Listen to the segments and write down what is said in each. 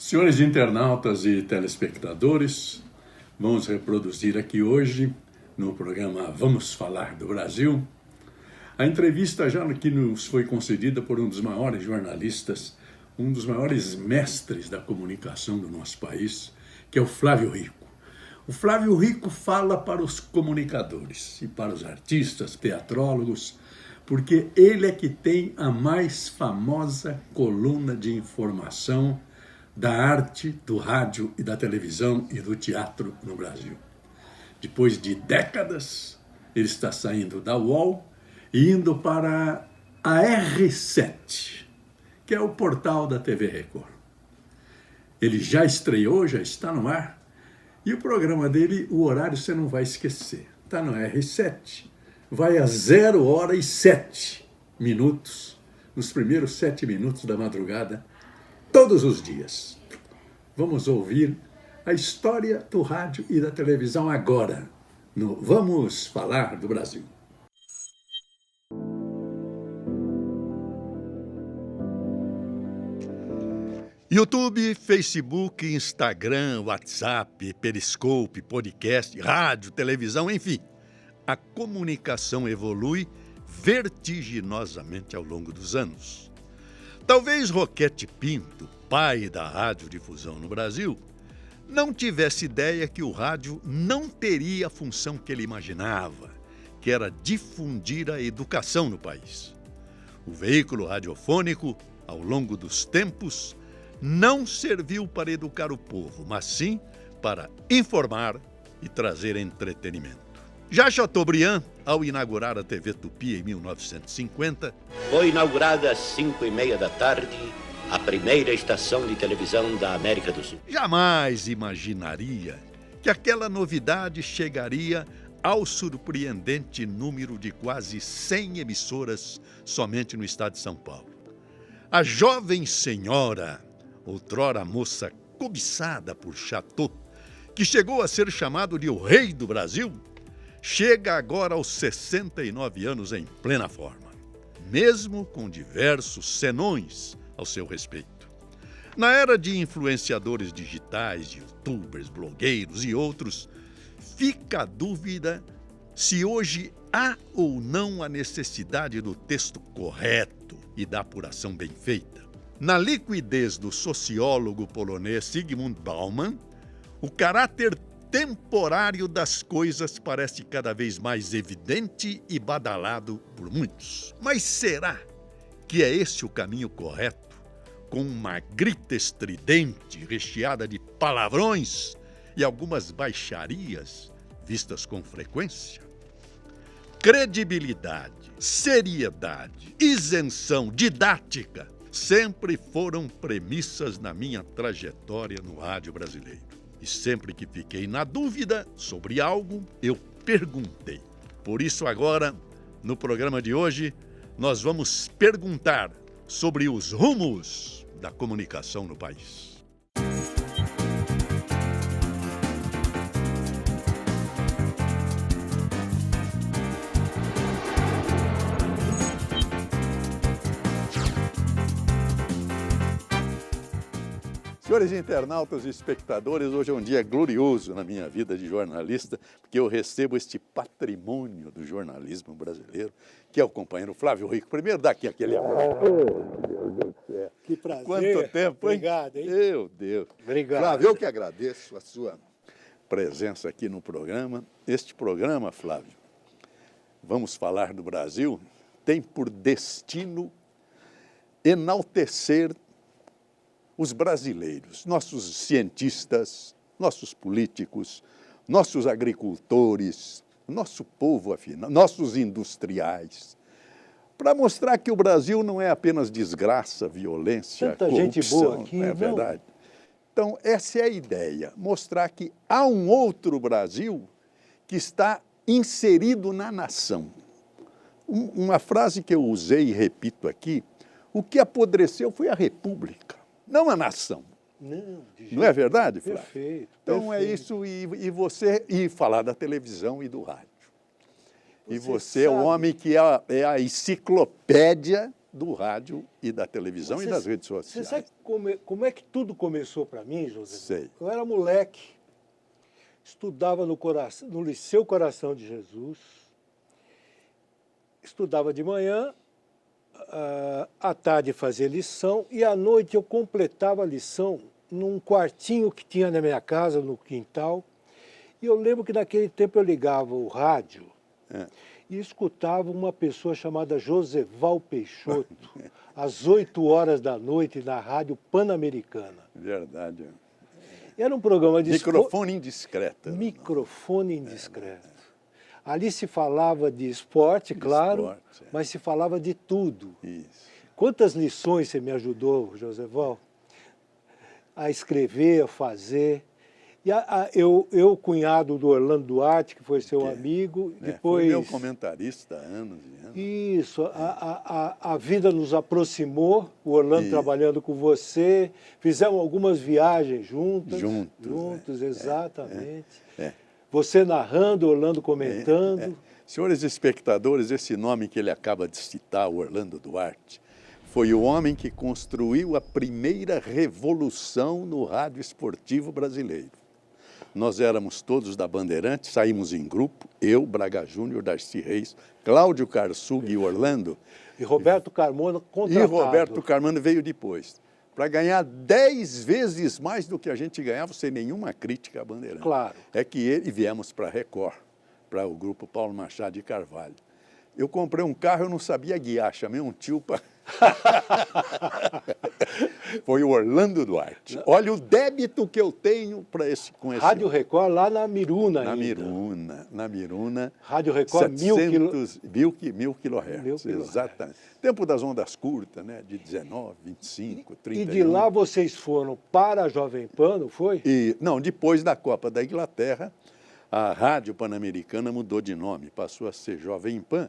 Senhores internautas e telespectadores, vamos reproduzir aqui hoje, no programa Vamos Falar do Brasil, a entrevista já que nos foi concedida por um dos maiores jornalistas, um dos maiores mestres da comunicação do nosso país, que é o Flávio Rico. O Flávio Rico fala para os comunicadores e para os artistas, teatrólogos, porque ele é que tem a mais famosa coluna de informação da arte, do rádio e da televisão e do teatro no Brasil. Depois de décadas, ele está saindo da UOL e indo para a R7, que é o portal da TV Record. Ele já estreou, já está no ar, e o programa dele, o horário você não vai esquecer. Está no R7, vai a 0h07, nos primeiros 7 minutos da madrugada, todos os dias. Vamos ouvir a história do rádio e da televisão agora, no Vamos Falar do Brasil. YouTube, Facebook, Instagram, WhatsApp, Periscope, podcast, rádio, televisão, enfim. A comunicação evolui vertiginosamente ao longo dos anos. Talvez Roquete Pinto, pai da radiodifusão no Brasil, não tivesse ideia que o rádio não teria a função que ele imaginava, que era difundir a educação no país. O veículo radiofônico, ao longo dos tempos, não serviu para educar o povo, mas sim para informar e trazer entretenimento. Já Chateaubriand, ao inaugurar a TV Tupi em 1950... Foi inaugurada às 5h30 da tarde a primeira estação de televisão da América do Sul. Jamais imaginaria que aquela novidade chegaria ao surpreendente número de quase 100 emissoras somente no estado de São Paulo. A jovem senhora, outrora moça cobiçada por Chateau, que chegou a ser chamado de o rei do Brasil, chega agora aos 69 anos em plena forma, mesmo com diversos senões ao seu respeito. Na era de influenciadores digitais, youtubers, blogueiros e outros, fica a dúvida se hoje há ou não a necessidade do texto correto e da apuração bem feita. Na liquidez do sociólogo polonês Zygmunt Bauman, o caráter temporário das coisas parece cada vez mais evidente e badalado por muitos. Mas será que é esse o caminho correto? Com uma grita estridente, recheada de palavrões e algumas baixarias vistas com frequência? Credibilidade, seriedade, isenção, didática sempre foram premissas na minha trajetória no rádio brasileiro. E sempre que fiquei na dúvida sobre algo, eu perguntei. Por isso agora, no programa de hoje, nós vamos perguntar sobre os rumos da comunicação no país. Senhores internautas e espectadores, hoje é um dia glorioso na minha vida de jornalista, porque eu recebo este patrimônio do jornalismo brasileiro, que é o companheiro Flávio Rico. Primeiro, dá aqui aquele abraço. Oh, meu Deus do céu. Que prazer. Quanto tempo, hein? Obrigado, hein? Meu Deus. Obrigado. Flávio, eu que agradeço a sua presença aqui no programa. Este programa, Flávio, Vamos Falar do Brasil, tem por destino enaltecer os brasileiros, nossos cientistas, nossos políticos, nossos agricultores, nosso povo, afinal, nossos industriais, para mostrar que o Brasil não é apenas desgraça, violência, tanta corrupção, gente boa aqui, não é verdade? Então, essa é a ideia, mostrar que há um outro Brasil que está inserido na nação. Uma frase que eu usei e repito aqui, o que apodreceu foi a república, não a nação. Não é verdade, Flávio? Perfeito. Então perfeito. é isso, e falar da televisão e do rádio. E você é o homem que é a enciclopédia do rádio e da televisão e das redes sociais. Você sabe como é que tudo começou para mim, José? Sei. Eu era moleque, estudava no Liceu Coração de Jesus, estudava de manhã, à tarde fazia lição e à noite eu completava a lição num quartinho que tinha na minha casa, no quintal. E eu lembro que naquele tempo eu ligava o rádio e escutava uma pessoa chamada Joseval Peixoto, às 8 horas da noite, na Rádio Pan-Americana. Verdade. Era um programa de... Microfone indiscreto. Microfone indiscreto. Ali se falava de esporte, claro, mas se falava de tudo. Isso. Quantas lições você me ajudou, Joseval, a escrever, a fazer. E eu, cunhado do Orlando Duarte, que foi seu amigo, depois... Foi meu comentarista há anos e anos. Isso, a vida nos aproximou, o Orlando trabalhando com você, fizemos algumas viagens juntos, exatamente. Você narrando, Orlando comentando. Senhores espectadores, esse nome que ele acaba de citar, o Orlando Duarte, foi o homem que construiu a primeira revolução no rádio esportivo brasileiro. Nós éramos todos da Bandeirantes, saímos em grupo, eu, Braga Júnior, Darcy Reis, Cláudio Karsug e Orlando. E Roberto Carmona contratado. E Roberto Carmona veio depois, para ganhar 10 vezes mais do que a gente ganhava, sem nenhuma crítica à Bandeirantes. Claro. E viemos para a Record, para o grupo Paulo Machado de Carvalho. Eu comprei um carro, eu não sabia guiar, chamei um tio para... Foi o Orlando Duarte. Olha o débito que eu tenho com esse... Rádio Record lá na Miruna Na Miruna. Rádio Record 1000 kHz, exatamente. Tempo das ondas curtas, né? De 19, 25, 30. E de lá vocês foram para a Jovem Pan, não foi? Não, depois da Copa da Inglaterra, a Rádio Pan-Americana mudou de nome, passou a ser Jovem Pan,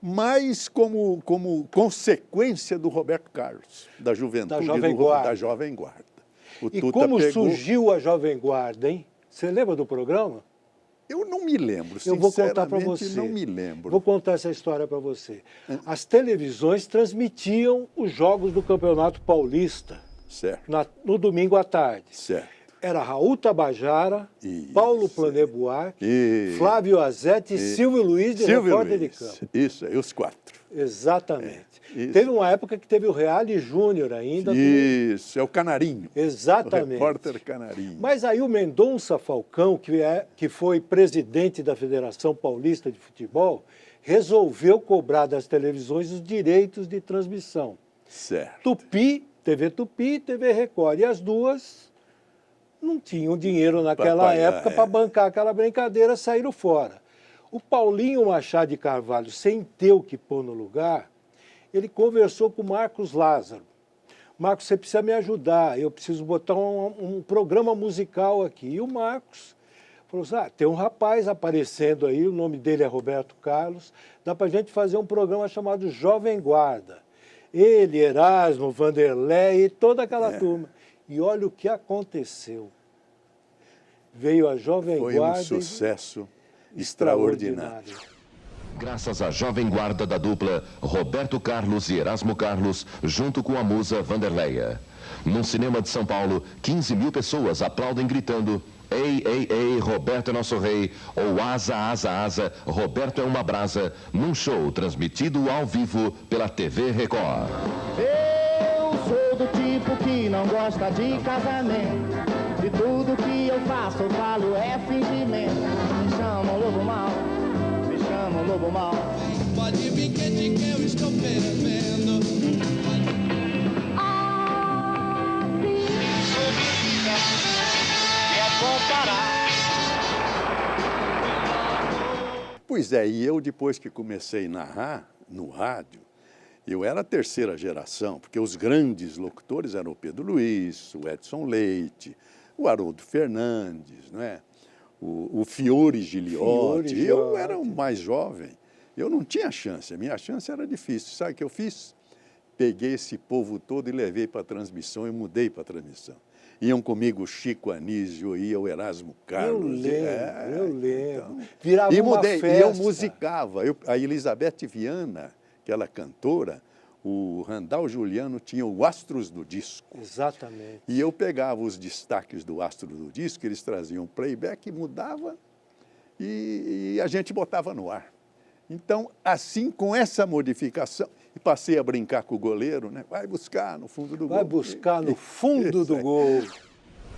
mas como consequência do Roberto Carlos, da juventude, da Jovem Guarda. E como surgiu a Jovem Guarda, hein? Você lembra do programa? Eu não me lembro, eu vou contar para você. Não me lembro. Vou contar essa história para você. As televisões transmitiam os jogos do Campeonato Paulista. Certo. No domingo à tarde. Certo. Era Raul Tabajara, Paulo Plané Buarque, Flávio Azete e Silvio Luiz de repórter de campo. Isso, os 4. Exatamente. Teve uma época que teve o Reale Júnior ainda. Isso, é o Canarinho. Exatamente. O repórter Canarinho. Mas aí o Mendonça Falcão, que foi presidente da Federação Paulista de Futebol, resolveu cobrar das televisões os direitos de transmissão. Certo. TV Tupi e TV Record. E as duas não tinham dinheiro naquela época para bancar aquela brincadeira, saíram fora. O Paulinho Machado de Carvalho, sem ter o que pôr no lugar, ele conversou com o Marcos Lázaro. Marcos, você precisa me ajudar, eu preciso botar um programa musical aqui. E o Marcos falou assim, tem um rapaz aparecendo aí, o nome dele é Roberto Carlos, dá para a gente fazer um programa chamado Jovem Guarda. Ele, Erasmo, Vanderlei e toda aquela turma. E olha o que aconteceu. Veio a Jovem Guarda. Foi um sucesso extraordinário. Graças à Jovem Guarda da dupla Roberto Carlos e Erasmo Carlos, junto com a musa Vanderleia. Num cinema de São Paulo, 15 mil pessoas aplaudem gritando "Ei, ei, ei, Roberto é nosso rei", ou "Asa, asa, asa, Roberto é uma brasa", num show transmitido ao vivo pela TV Record. Sou do tipo que não gosta de casamento, de tudo que eu faço, eu falo é fingimento. Me chamam lobo mal, me chamam lobo mal. Pode vir quente que eu estou fervendo. Pois é, e eu depois que comecei a narrar no rádio, eu era a terceira geração, porque os grandes locutores eram o Pedro Luiz, o Edson Leite, o Haroldo Fernandes, não é? O Fiore Giliotti. Eu era o mais jovem, eu não tinha chance, a minha chance era difícil. Sabe o que eu fiz? Peguei esse povo todo e levei para a transmissão e mudei para a transmissão. Iam comigo o Chico Anísio, ia o Erasmo Carlos. Eu lembro. Então, virava uma festa. E eu musicava. A Elizabeth Viana, aquela cantora, o Randall Juliano tinha o Astros do Disco. Exatamente. E eu pegava os destaques do Astros do Disco, eles traziam playback, mudava e a gente botava no ar. Então, assim, com essa modificação, e passei a brincar com o goleiro, né? Vai buscar no fundo do gol. Vai buscar no fundo do gol.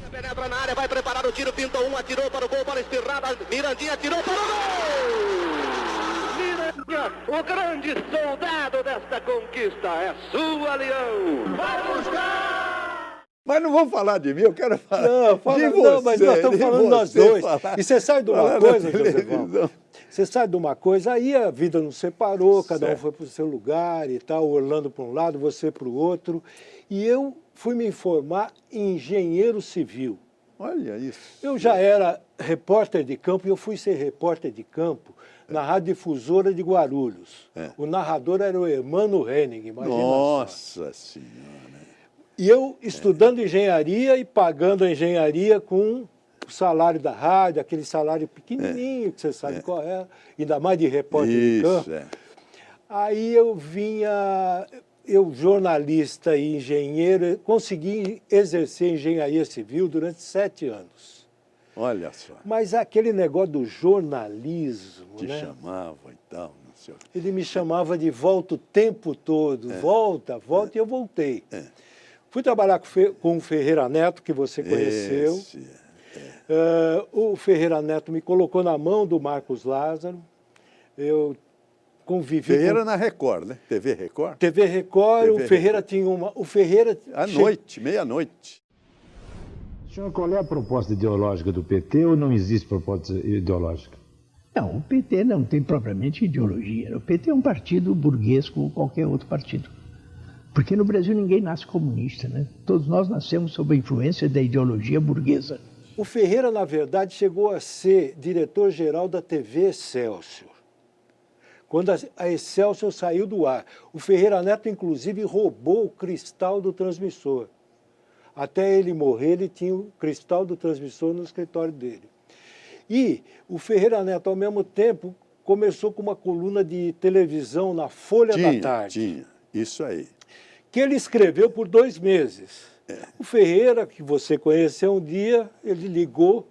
Penetra na área, vai preparar o tiro, pintou um, atirou para o gol, bola espirrada, Mirandinha atirou para o gol! Mirandinha, o grande soldado desta conquista, é sua, Leão! Vai buscar! Mas não vou falar de mim, eu quero falar Não, fala, de você. não, mas nós estamos falando nós dois. Falar, E você sabe de uma coisa, José? Você sabe de uma coisa? Aí a vida nos separou, cada um foi para o seu lugar e tal, Orlando para um lado, você para o outro. E eu fui me informar em engenheiro civil. Olha isso. Eu já era repórter de campo e eu fui ser repórter de campo na Radiodifusora de Guarulhos. O narrador era o Hermano Henning, imagina. Nossa Senhora. E eu estudando engenharia e pagando a engenharia com o salário da rádio, aquele salário pequenininho, que você sabe qual é, ainda mais de repórter de campo. Aí eu vinha, eu jornalista e engenheiro, consegui exercer engenharia civil durante 7 anos. Olha só. Mas aquele negócio do jornalismo, Te né? chamava e tal, não sei o quê. Ele me chamava de volta o tempo todo, volta, volta, e eu voltei. Fui trabalhar com o Ferreira Neto, que você conheceu. O Ferreira Neto me colocou na mão do Marcos Lázaro. Eu convivi Ferreira na Record, né? TV Record? TV Record, o Ferreira tinha uma... O Ferreira... À noite, meia-noite. Senhor, qual é a proposta ideológica do PT ou não existe proposta ideológica? Não, o PT não tem propriamente ideologia. O PT é um partido burguês como qualquer outro partido. Porque no Brasil ninguém nasce comunista, né? Todos nós nascemos sob a influência da ideologia burguesa. O Ferreira, na verdade, chegou a ser diretor-geral da TV Excelsior. Quando a Excelsior saiu do ar. O Ferreira Neto, inclusive, roubou o cristal do transmissor. Até ele morrer, ele tinha o cristal do transmissor no escritório dele. E o Ferreira Neto, ao mesmo tempo, começou com uma coluna de televisão na Folha da Tarde. Tinha, isso aí. Que ele escreveu por 2 meses. O Ferreira, que você conheceu um dia, ele ligou,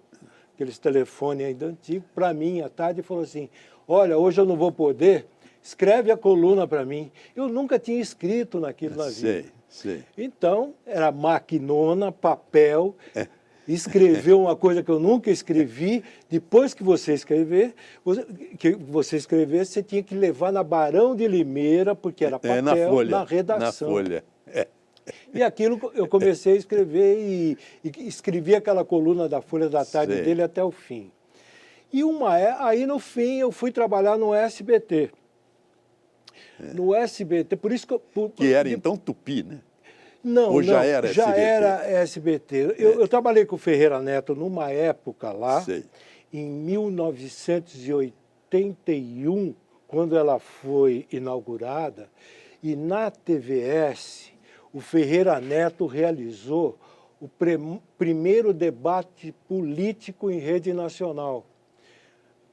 aqueles telefones ainda antigos, para mim à tarde e falou assim, olha, hoje eu não vou poder, escreve a coluna para mim. Eu nunca tinha escrito naquilo na vida. Sei. Então, era maquinona, papel, escreveu uma coisa que eu nunca escrevi. Depois que você escrever, você tinha que levar na Barão de Limeira, porque era papel, na redação. Na Folha. E aquilo eu comecei a escrever e escrevi aquela coluna da Folha da Tarde dele até o fim. E aí, no fim, eu fui trabalhar no SBT. No SBT, por isso que que era então Tupi, né? Não, ou já era SBT? Já era SBT. Eu trabalhei com o Ferreira Neto numa época lá, em 1981, quando ela foi inaugurada, e na TVS, o Ferreira Neto realizou o primeiro debate político em rede nacional.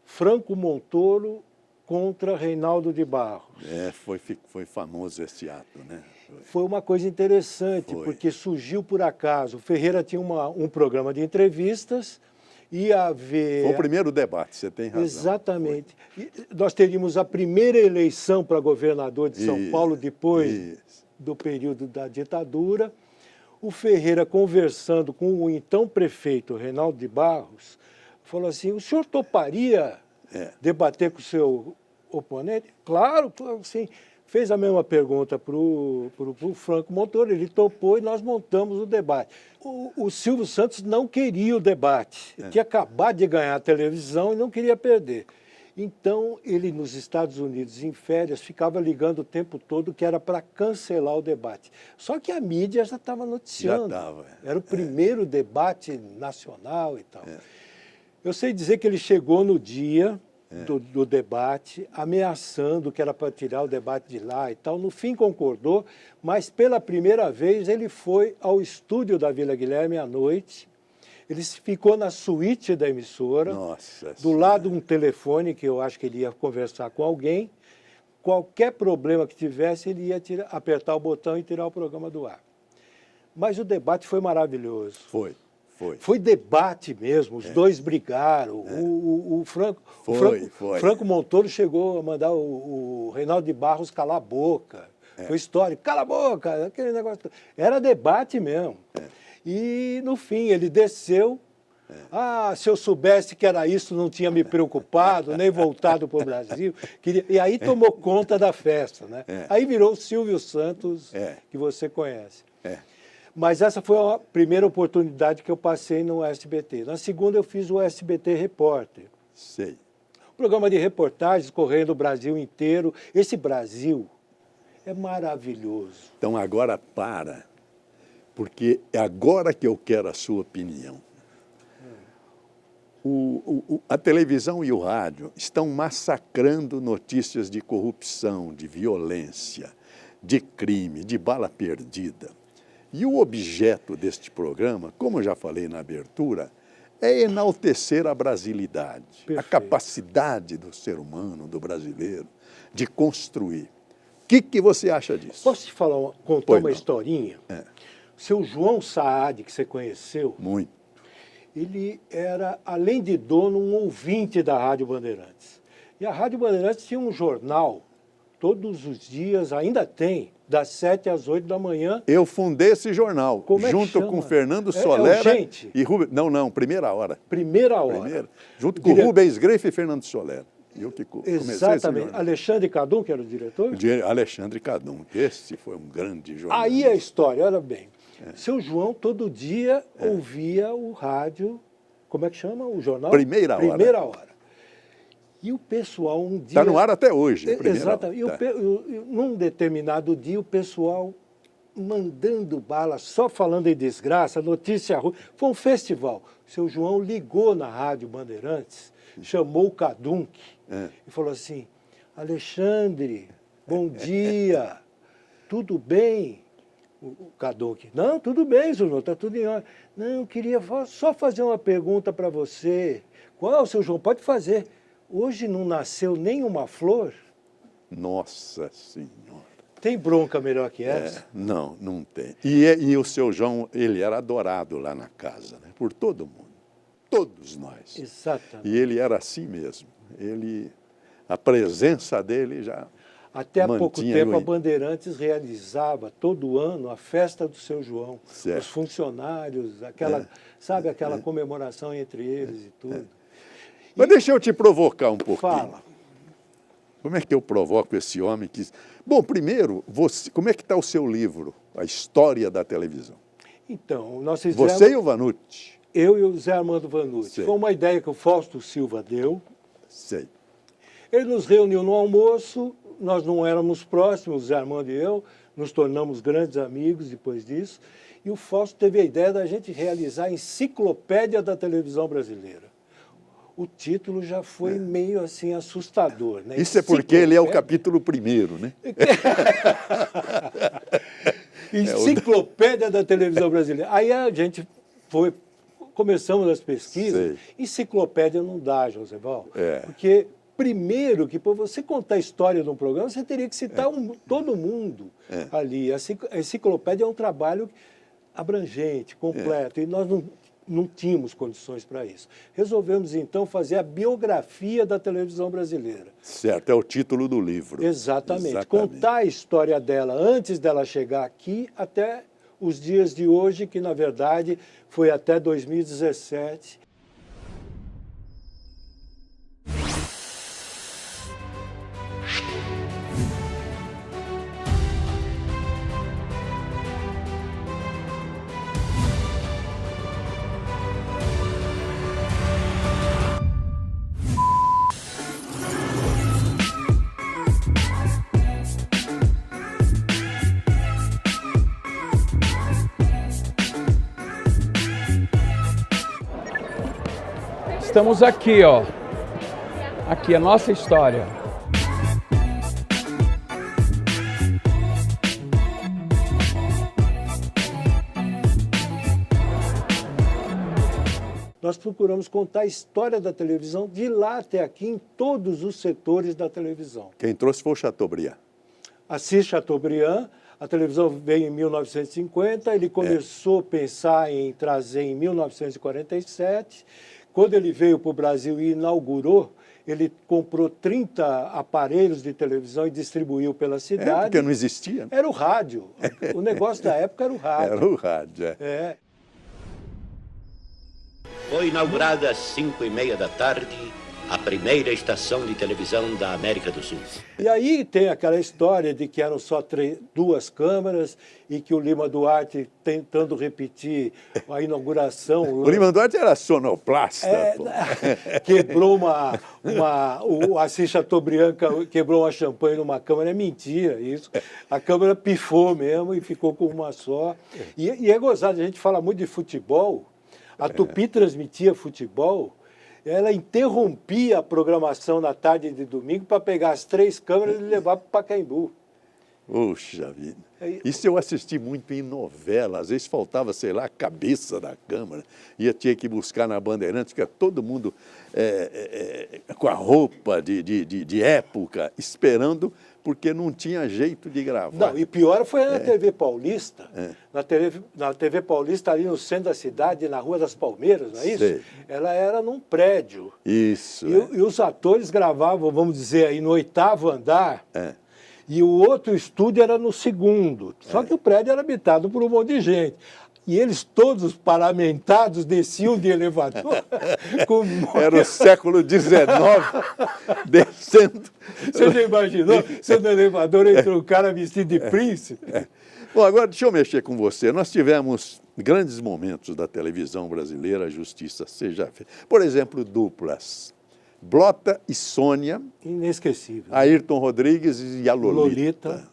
Franco Montoro contra Reinaldo de Barros. Foi famoso esse ato, né? Foi uma coisa interessante, porque surgiu por acaso. O Ferreira tinha um programa de entrevistas, ia haver... Foi o primeiro debate, você tem razão. Exatamente. Nós teríamos a primeira eleição para governador de São Paulo, depois do período da ditadura. O Ferreira, conversando com o então prefeito Reinaldo de Barros, falou assim, o senhor toparia debater com o seu oponente? Claro, sim. Fez a mesma pergunta para o Franco Montoro, ele topou e nós montamos o debate. O Silvio Santos não queria o debate, ele tinha acabado de ganhar a televisão e não queria perder. Então, ele nos Estados Unidos, em férias, ficava ligando o tempo todo que era para cancelar o debate. Só que a mídia já estava noticiando. Já estava. Era o primeiro debate nacional e tal. Eu sei dizer que ele chegou no dia do debate, ameaçando que era para tirar o debate de lá e tal. No fim concordou, mas pela primeira vez ele foi ao estúdio da Vila Guilherme à noite. Ele ficou na suíte da emissora, do lado de um telefone, que eu acho que ele ia conversar com alguém. qualquer problema que tivesse, ele ia apertar o botão e tirar o programa do ar. Mas o debate foi maravilhoso. Foi debate mesmo, os dois brigaram. O Franco Montoro chegou a mandar o Reinaldo de Barros calar a boca. Foi histórico, cala a boca, aquele negócio. Era debate mesmo. E, no fim, ele desceu. Se eu soubesse que era isso, não tinha me preocupado, nem voltado para o Brasil. E aí tomou conta da festa, né? Aí virou o Silvio Santos, que você conhece. Mas essa foi a primeira oportunidade que eu passei no SBT. Na segunda, eu fiz o SBT Repórter. Sei. Programa de reportagens correndo o Brasil inteiro. Esse Brasil é maravilhoso. Então, agora porque é agora que eu quero a sua opinião. A televisão e o rádio estão massacrando notícias de corrupção, de violência, de crime, de bala perdida. E o objeto deste programa, como eu já falei na abertura, é enaltecer a brasilidade, a capacidade do ser humano, do brasileiro, de construir. O que você acha disso? Posso te contar uma historinha? Seu João Saad, que você conheceu, muito. Ele era, além de dono, um ouvinte da Rádio Bandeirantes. E a Rádio Bandeirantes tinha um jornal, todos os dias, ainda tem, das 7 às 8 da manhã. Eu fundei esse jornal, junto com Fernando Solera e Rubens... Não, Primeira Hora. Primeira Hora. Junto com Rubens Greif e Fernando Solera. Eu que comecei exatamente. Alexandre Cadum, que era o diretor? Alexandre Cadum. Esse foi um grande jornalista. Aí a história, olha bem. Seu João, todo dia, ouvia o rádio, como é que chama o jornal? Primeira Hora. E o pessoal um dia... Está no ar até hoje. Exatamente. Num determinado dia, o pessoal mandando bala, só falando em desgraça, notícia ruim. Foi um festival. Seu João ligou na Rádio Bandeirantes, chamou o Cadum e falou assim, Alexandre, bom dia, tudo bem? O Cadum, não, tudo bem, seu João, está tudo em ordem. Não, eu queria só fazer uma pergunta para você. Qual, seu João? Pode fazer. Hoje não nasceu nenhuma flor? Nossa Senhora. Tem bronca melhor que essa? Não tem. E o seu João, ele era adorado lá na casa, né? Por todo mundo. Todos nós. Exatamente. E ele era assim mesmo. A presença dele já até há pouco tempo a Bandeirantes realizava todo ano a festa do seu João. Certo. Os funcionários, aquela comemoração entre eles e tudo. Mas deixa eu te provocar um pouquinho. Fala. Como é que eu provoco esse homem que... Bom, primeiro, como é que está o seu livro, A História da Televisão? Então, nós fizemos... Você e o Vanucci? Eu e o Zé Armando Vanucci. Sei. Foi uma ideia que o Fausto Silva deu. Sei. Ele nos reuniu no almoço, nós não éramos próximos, o Zé Armando e eu, nos tornamos grandes amigos depois disso, e o Fausto teve a ideia da gente realizar a Enciclopédia da Televisão Brasileira. O título já foi meio assim assustador, né? Isso é porque ele é o capítulo 1º, né? Enciclopédia da Televisão Brasileira. Aí a gente começamos as pesquisas. Sei. Enciclopédia não dá, Joséval. Porque, primeiro, que para você contar a história de um programa, você teria que citar todo mundo ali. A enciclopédia é um trabalho abrangente, completo, e nós não tínhamos condições para isso. Resolvemos, então, fazer a biografia da televisão brasileira. Certo, é o título do livro. Exatamente. Contar a história dela antes dela chegar aqui até os dias de hoje, que, na verdade, foi até 2017. Estamos aqui, ó. Aqui a nossa história. Nós nós procuramos contar a história da televisão de lá até aqui, em todos os setores da televisão. Quem trouxe foi o Chateaubriand. Assis Chateaubriand, a televisão veio em 1950, ele começou a pensar em trazer em 1947. Quando ele veio para o Brasil e inaugurou, ele comprou 30 aparelhos de televisão e distribuiu pela cidade. Porque não existia. Era o rádio. O negócio da época era o rádio. Era o rádio, Foi inaugurada às 5h30 da tarde a primeira estação de televisão da América do Sul. E aí tem aquela história de que eram só 2 câmeras e que o Lima Duarte, tentando repetir a inauguração... O Lima Duarte era sonoplasta. Quebrou o Assis Chateaubriand quebrou uma champanhe numa câmera. É mentira isso. A câmera pifou mesmo e ficou com uma só. E é gozado, a gente fala muito de futebol. A Tupi transmitia futebol. Ela interrompia a programação na tarde de domingo para pegar as 3 câmeras e levar para o Pacaembu. Puxa vida. Isso eu assisti muito em novela. Às vezes faltava, sei lá, a cabeça da câmera. Tinha que buscar na Bandeirantes, fica todo mundo com a roupa de época, esperando, porque não tinha jeito de gravar. Não, e pior foi na TV Paulista. Na TV Paulista, ali no centro da cidade, na Rua das Palmeiras, não é isso? Sei. Ela era num prédio. Isso. E os atores gravavam, vamos dizer, aí no 8º andar. E o outro estúdio era no 2º. Só que o prédio era habitado por um monte de gente. E eles todos paramentados desciam de elevador. Era o século XIX, descendo. Você já imaginou? Você no elevador entra um cara vestido de príncipe? Bom, agora deixa eu mexer com você. Nós tivemos grandes momentos da televisão brasileira, a justiça seja feita. Por exemplo, duplas. Blota e Sônia. Inesquecível. Ayrton Rodrigues e a Lolita.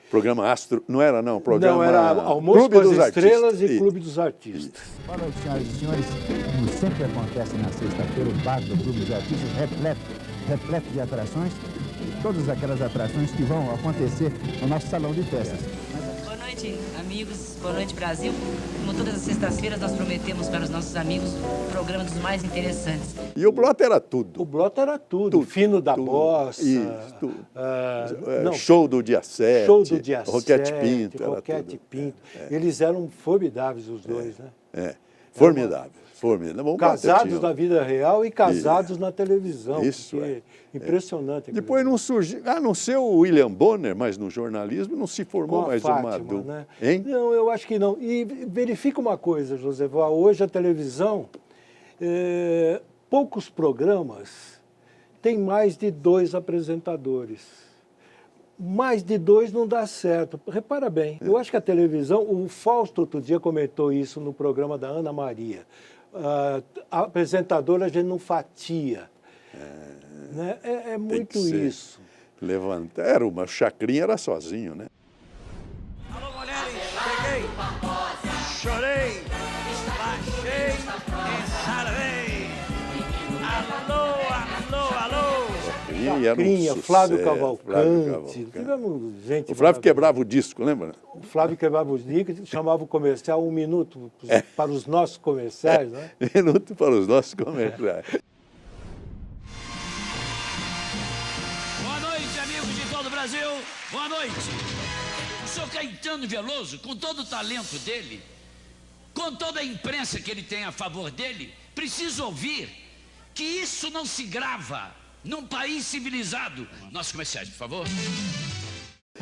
Programa Astro, não era não? Programa não, era Almoço com as Estrelas e Clube dos Artistas. Boa noite, senhoras e senhores. Como sempre acontece na sexta-feira, o bar do Clube dos Artistas repleto de atrações. Todas aquelas atrações que vão acontecer no nosso salão de festas. Boa noite, amigos. Boa noite, Brasil. Como todas as sextas-feiras, nós prometemos para os nossos amigos um programa dos mais interessantes. E o Blota era tudo. O Blota era tudo. Fino da Bossa. Isso, tudo. Show do dia 7. Show do dia 7. Roquete Pinto. Roquete Pinto. Eles eram formidáveis, os dois, né? Formidável. Casados na vida real e casados na televisão. Isso impressionante. Depois não surgiu, a não ser o William Bonner, mas no jornalismo não se formou mais uma dupla. Né? Hein? Não, eu acho que não. E verifica uma coisa, Joséval, hoje a televisão, poucos programas têm mais de 2 apresentadores. Mais de 2 não dá certo. Repara bem, eu acho que a televisão, o Fausto outro dia comentou isso no programa da Ana Maria. A apresentadora a gente não fatia. Né? É muito isso. Era uma chacrinha, era sozinho, né? Alô, mulheres, cheguei, chorei, baixei e salvei. Alô. Chacrinha, Flávio Cavalcante. Tivemos gente. O Flávio quebrava o disco, lembra? O Flávio quebrava os discos, chamava o comercial 1 minuto para os nossos comerciais, né? 1 minuto para os nossos comerciais. Boa noite, amigos de todo o Brasil. Boa noite. O senhor Caetano Veloso, com todo o talento dele, com toda a imprensa que ele tem a favor dele, precisa ouvir que isso não se grava num país civilizado. Nossos comerciais, por favor.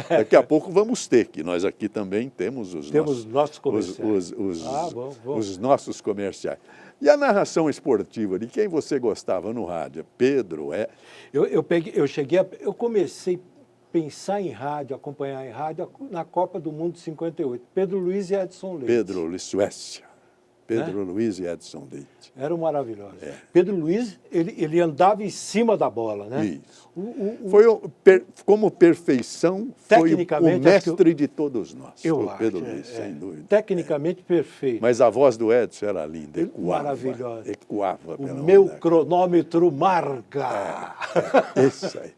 Daqui a pouco vamos ter, que nós aqui também temos os nossos comerciais. Os nossos comerciais. E a narração esportiva, de quem você gostava no rádio? Pedro, Eu comecei a pensar em rádio, acompanhar em rádio na Copa do Mundo de 58. Pedro Luiz e Edson Leite. Pedro Luiz, Suécia. Pedro Luiz e Edson Leite. Eram maravilhosos. Pedro Luiz, ele andava em cima da bola, né? Isso. Como perfeição, foi o mestre de todos nós. Eu acho. Pedro Luiz, sem dúvida. Tecnicamente perfeito. Mas a voz do Edson era linda, ecoava. Maravilhosa. Ecoava pela O meu cronômetro marca. Isso aí.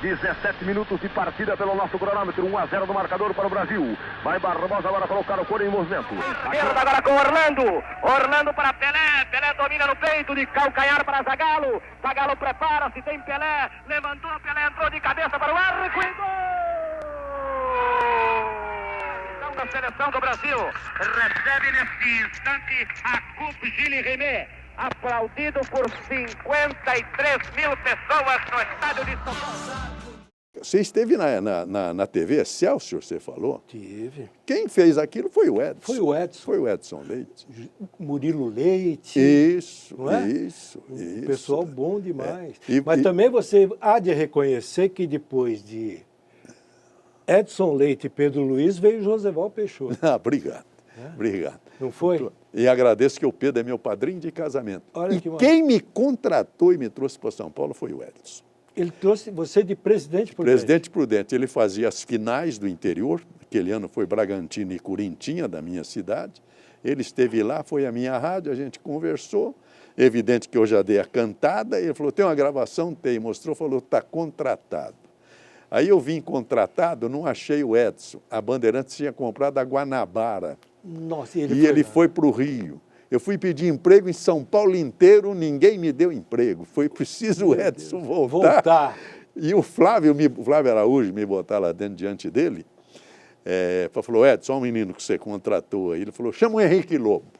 17 minutos de partida pelo nosso cronômetro, 1-0 no marcador para o Brasil. Vai Barbosa agora colocar o Coro em movimento. Esquerda agora com Orlando. Orlando para Pelé. Pelé domina no peito, de calcanhar para Zagallo. Zagallo prepara-se, tem Pelé. Levantou, Pelé entrou de cabeça para o arco e gol! Da seleção do Brasil. Recebe neste instante a Coupe Gilles Rimet. Aplaudido por 53 mil pessoas no estádio de São Paulo. Você esteve na TV Excelsior, você falou? Tive. Quem fez aquilo foi o Edson. Foi o Edson. Foi o Edson Leite. Murilo Leite. Isso, não é? isso. Pessoal bom demais. É. Mas também você há de reconhecer que depois de Edson Leite e Pedro Luiz veio Joseval Peixoto. Ah, obrigado. Obrigado. Não foi? E agradeço que o Pedro é meu padrinho de casamento. Olha e que quem me contratou e me trouxe para São Paulo foi o Edson. Ele trouxe você de Presidente Prudente. Presidente Prudente. Ele fazia as finais do interior. Aquele ano foi Bragantino e Corintinha, da minha cidade. Ele esteve lá, foi à minha rádio, a gente conversou. Evidente que eu já dei a cantada. Ele falou, tem uma gravação? Tem. Mostrou, falou, está contratado. Aí eu vim contratado, não achei o Edson. A Bandeirantes tinha comprado a Guanabara. Nossa, e ele foi para o Rio. Eu fui pedir emprego em São Paulo inteiro, ninguém me deu emprego. Foi preciso o Edson voltar. E o Flávio Araújo me botar lá dentro diante dele. Falou, Edson, olha o menino que você contratou aí. Ele falou, chama o Henrique Lobo,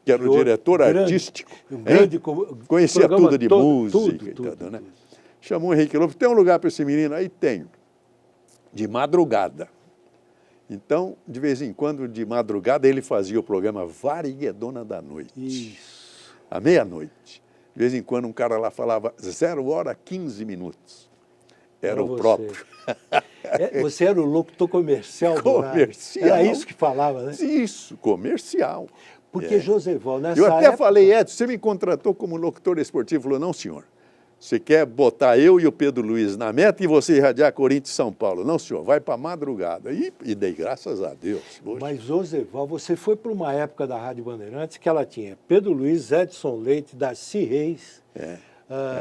que era o diretor artístico. Conhecia tudo de música e tudo, né? Chamou o Henrique Lobo, tem um lugar para esse menino? Aí tenho. De madrugada. Então, de vez em quando, de madrugada, ele fazia o programa Variguedona da Noite. Isso. À meia-noite. De vez em quando, um cara lá falava 0h15. Era o próprio. Você era o locutor comercial do comercial. Era isso que falava, né? Isso, comercial. Porque Joseval, nessa época... Eu até época... falei, Edson, você me contratou como locutor esportivo? Ele falou, não, senhor. Você quer botar eu e o Pedro Luiz na meta e você irradiar Corinthians e São Paulo? Não, senhor, vai para a madrugada. E dei graças a Deus. Hoje. Mas, Joseval, você foi para uma época da Rádio Bandeirantes que ela tinha Pedro Luiz, Edson Leite, Darcy Reis,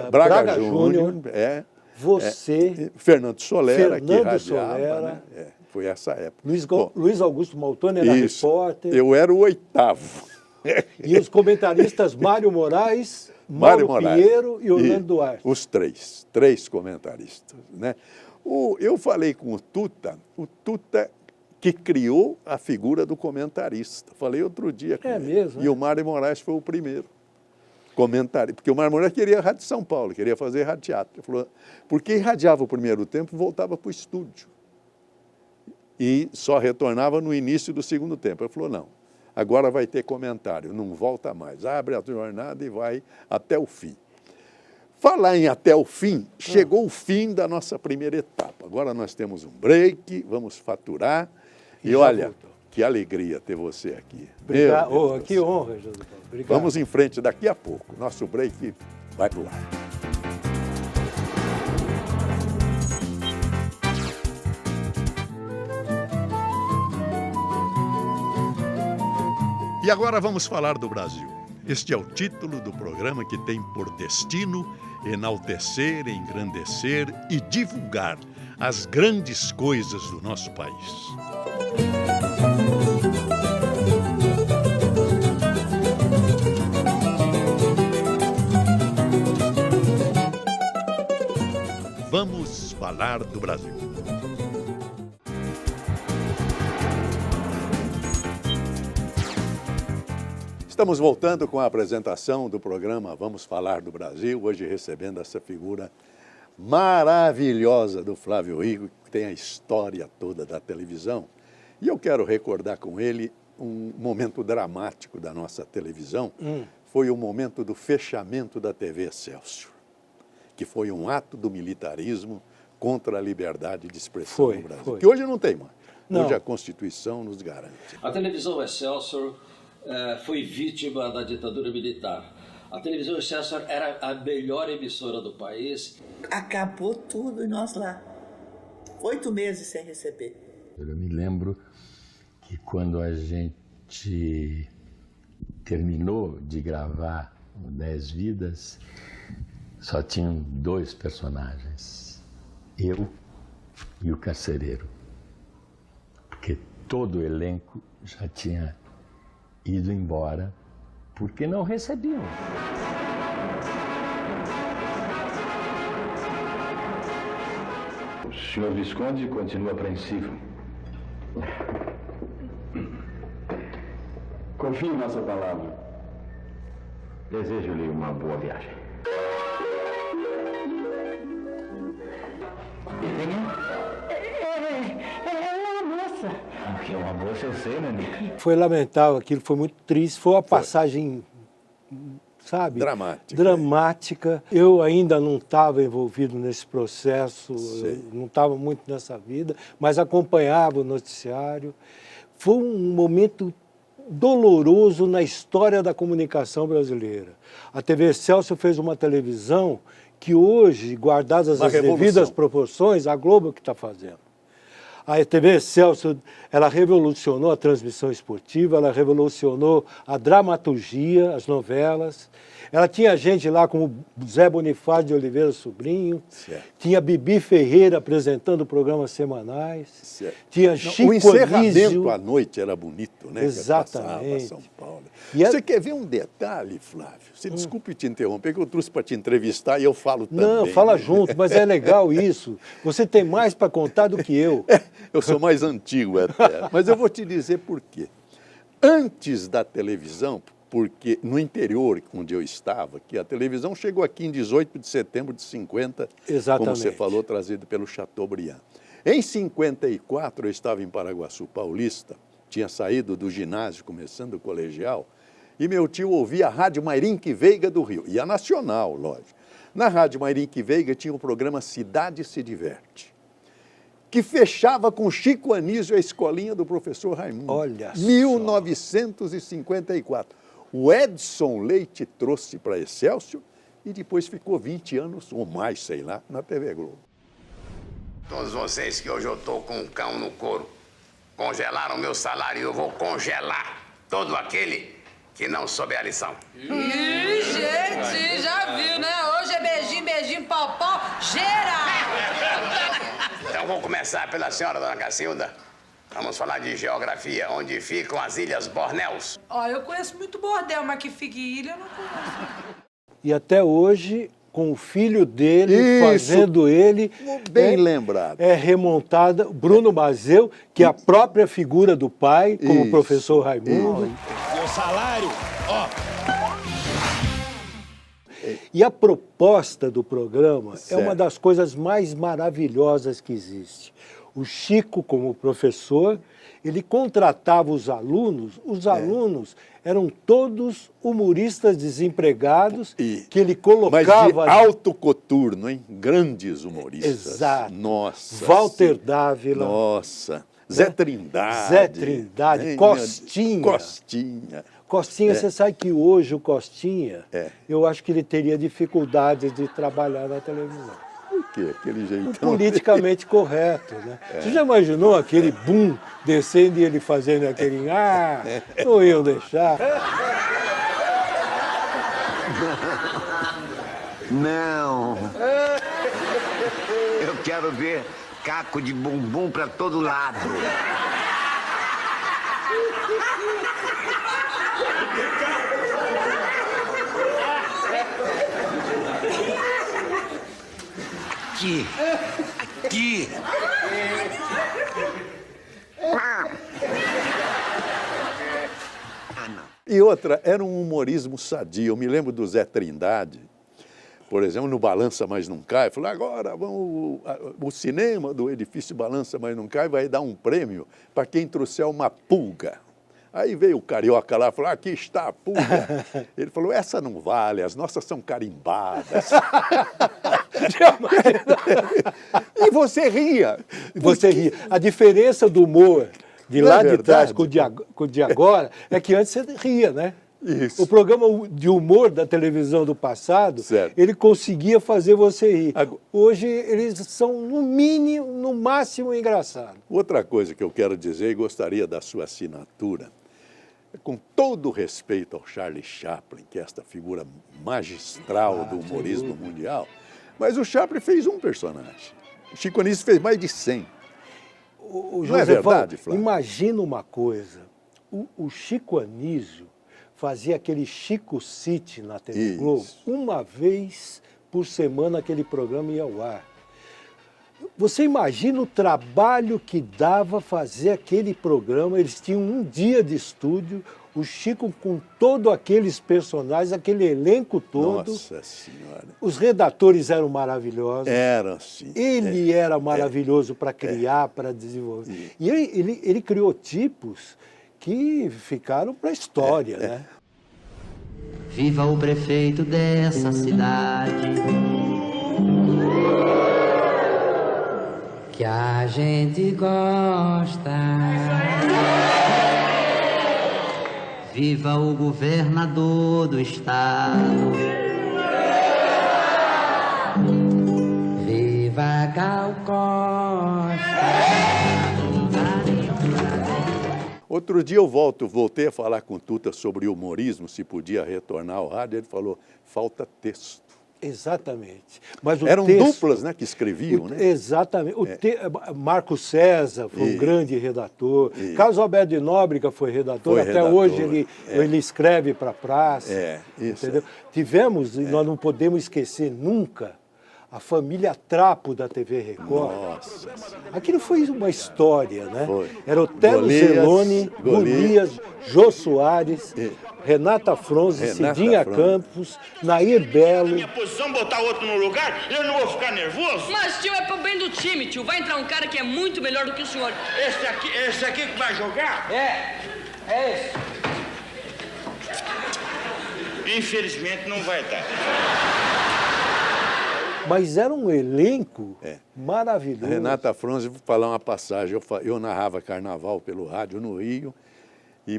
Braga Júnior, você... Fernando Solera, que radiava, né? Foi essa época. Luiz Augusto Maltoni era repórter. Eu era o 8º. E os comentaristas Mário Moraes... Mauro Pinheiro e Orlando Duarte. Os três comentaristas. Né? Eu falei com o Tuta que criou a figura do comentarista. Falei outro dia com ele. Mesmo? E o Mário Moraes foi o primeiro comentarista. Porque o Mário Moraes queria Rádio São Paulo, queria fazer rádio teatro. Ele falou, porque irradiava o primeiro tempo, voltava para o estúdio. E só retornava no início do segundo tempo. Ele falou, não. Agora vai ter comentário, não volta mais. Abre a jornada e vai até o fim. Falar em até o fim, chegou o fim da nossa primeira etapa. Agora nós temos um break, vamos faturar. E olha, que alegria ter você aqui. Obrigado. Que honra, José Paulo. Obrigado. Vamos em frente daqui a pouco. Nosso break vai para o ar. E agora vamos falar do Brasil. Este é o título do programa que tem por destino enaltecer, engrandecer e divulgar as grandes coisas do nosso país. Vamos falar do Brasil. Estamos voltando com a apresentação do programa Vamos Falar do Brasil, hoje recebendo essa figura maravilhosa do Flávio Rigo, que tem a história toda da televisão. E eu quero recordar com ele um momento dramático da nossa televisão. Foi o momento do fechamento da TV Excelsior, que foi um ato do militarismo contra a liberdade de expressão no Brasil, que hoje não tem mais. Hoje a Constituição nos garante. A televisão Excelsior foi vítima da ditadura militar. A televisão Excelsior era a melhor emissora do país. Acabou tudo e nós lá. 8 meses sem receber. Eu me lembro que quando a gente terminou de gravar 10 Vidas, só tinham 2 personagens. eu e o carcereiro, porque todo o elenco já tinha ido embora porque não recebiam. O senhor Visconde continua apreensivo. Confie em nossa palavra. Desejo-lhe uma boa viagem. É uma moça. O que é uma moça, eu sei, né? Foi lamentável aquilo, foi muito triste, foi uma passagem, sabe? Dramática. Eu ainda não estava envolvido nesse processo, não estava muito nessa vida, mas acompanhava o noticiário. Foi um momento doloroso na história da comunicação brasileira. A TV Excelsior fez uma televisão que hoje, guardadas as devidas proporções, a Globo que está fazendo. A TV Excelsior, ela revolucionou a transmissão esportiva, ela revolucionou a dramaturgia, as novelas. Ela tinha gente lá como Zé Bonifácio de Oliveira Sobrinho, tinha Bibi Ferreira apresentando programas semanais, tinha Chico O encerramento Anísio. à noite era bonito, né? Exatamente. São Paulo. Você quer ver um detalhe, Flávio? Você desculpe te interromper, que eu trouxe para te entrevistar e eu falo também. Não, fala junto, mas é legal isso. Você tem mais para contar do que eu. Eu sou mais antigo até, mas eu vou te dizer por quê. Antes da televisão, porque no interior onde eu estava, que a televisão chegou aqui em 18 de setembro de 50, como você falou, trazido pelo Chateaubriand. Em 54, eu estava em Paraguaçu Paulista, tinha saído do ginásio, começando o colegial, e meu tio ouvia a Rádio Mairinque Veiga do Rio, e a Nacional, lógico. Na Rádio Mairinque Veiga tinha o programa Cidade se Diverte, que fechava com Chico Anísio, a escolinha do professor Raimundo. Olha só. 1954. O Edson Leite trouxe para Excelsior e depois ficou 20 anos, ou mais, sei lá, na TV Globo. Todos vocês que hoje eu estou com um cão no couro, congelaram meu salário e eu vou congelar todo aquele que não souber a lição. Ih, gente, já viu, né? Hoje é beijinho, beijinho, pau, pau, geral. Então vou começar pela senhora, dona Cacilda. Vamos falar de geografia, onde ficam as Ilhas Bornéus. Ó, eu conheço muito bordel, mas que fique ilha eu não conheço. E até hoje, com o filho dele, fazendo ele... Bem lembrado. É remontada, Bruno Mazeu, que é a própria figura do pai, como o professor Raimundo. Meu salário, ó. E a proposta do programa é uma das coisas mais maravilhosas que existe. O Chico, como professor, ele contratava os alunos eram todos humoristas desempregados que ele colocava... Mas de alto coturno, hein? Grandes humoristas. Exato. Nossa. Walter Dávila. Nossa. Zé Trindade. Zé Trindade. Costinha. Costinha, você sabe que hoje o Costinha, eu acho que ele teria dificuldades de trabalhar na televisão. Por quê? Aquele jeitão. Politicamente correto, né? Você já imaginou aquele boom descendo e ele fazendo aquele... não iam deixar. Não. Eu quero ver caco de bumbum pra todo lado. Aqui. Aqui. E outra, era um humorismo sadio. Eu me lembro do Zé Trindade, por exemplo, no Balança Mas Não Cai. Falou, agora vamos, o cinema do edifício Balança Mas Não Cai vai dar um prêmio para quem trouxer uma pulga. Aí veio o carioca lá e falou, aqui está a pulga. Ele falou, essa não vale, as nossas são carimbadas. E você ria. Você ria. A diferença do humor de lá de trás com o de agora é que antes você ria, né? Isso. O programa de humor da televisão do passado, ele conseguia fazer você rir. Hoje eles são, no mínimo, no máximo, engraçados. Outra coisa que eu quero dizer e gostaria da sua assinatura, com todo o respeito ao Charlie Chaplin, que é esta figura magistral do humorismo mundial, mas o Chaplin fez um personagem. O Chico Anísio fez mais de 100. Não é verdade, Flávio? Imagina uma coisa. O Chico Anísio fazia aquele Chico City na TV Globo. Uma vez por semana aquele programa ia ao ar. Você imagina o trabalho que dava fazer aquele programa. Eles tinham um dia de estúdio, o Chico com todos aqueles personagens, aquele elenco todo. Nossa Senhora. Os redatores eram maravilhosos. Eram, sim. Ele era maravilhoso para criar, para desenvolver. E ele criou tipos que ficaram para a história, né? Viva o prefeito dessa cidade, que a gente gosta. Viva o governador do estado. Viva Gal Costa. Outro dia eu voltei a falar com o Tuta sobre humorismo, se podia retornar ao rádio, ele falou, falta texto. Exatamente. Mas eram duplas, né, que escreviam, né? Exatamente. Marco César foi um grande redator. Carlos Alberto de Nóbrega foi redator. Até hoje ele escreve para a praça. Entendeu? Tivemos, e nós não podemos esquecer nunca, a família Trapo da TV Record. Nossa. Aquilo foi uma história, né? Foi. Era Otelo Zeloni, Golias, Jô Soares, Renata Fronze, Cidinha Campos, Nair Belo. Minha posição, botar outro no lugar, eu não vou ficar nervoso? Mas, tio, é pro bem do time, tio. Vai entrar um cara que é muito melhor do que o senhor. Esse aqui que vai jogar? É esse. Infelizmente não vai dar. Mas era um elenco maravilhoso. Renata Fronze, vou falar uma passagem, eu narrava carnaval pelo rádio no Rio,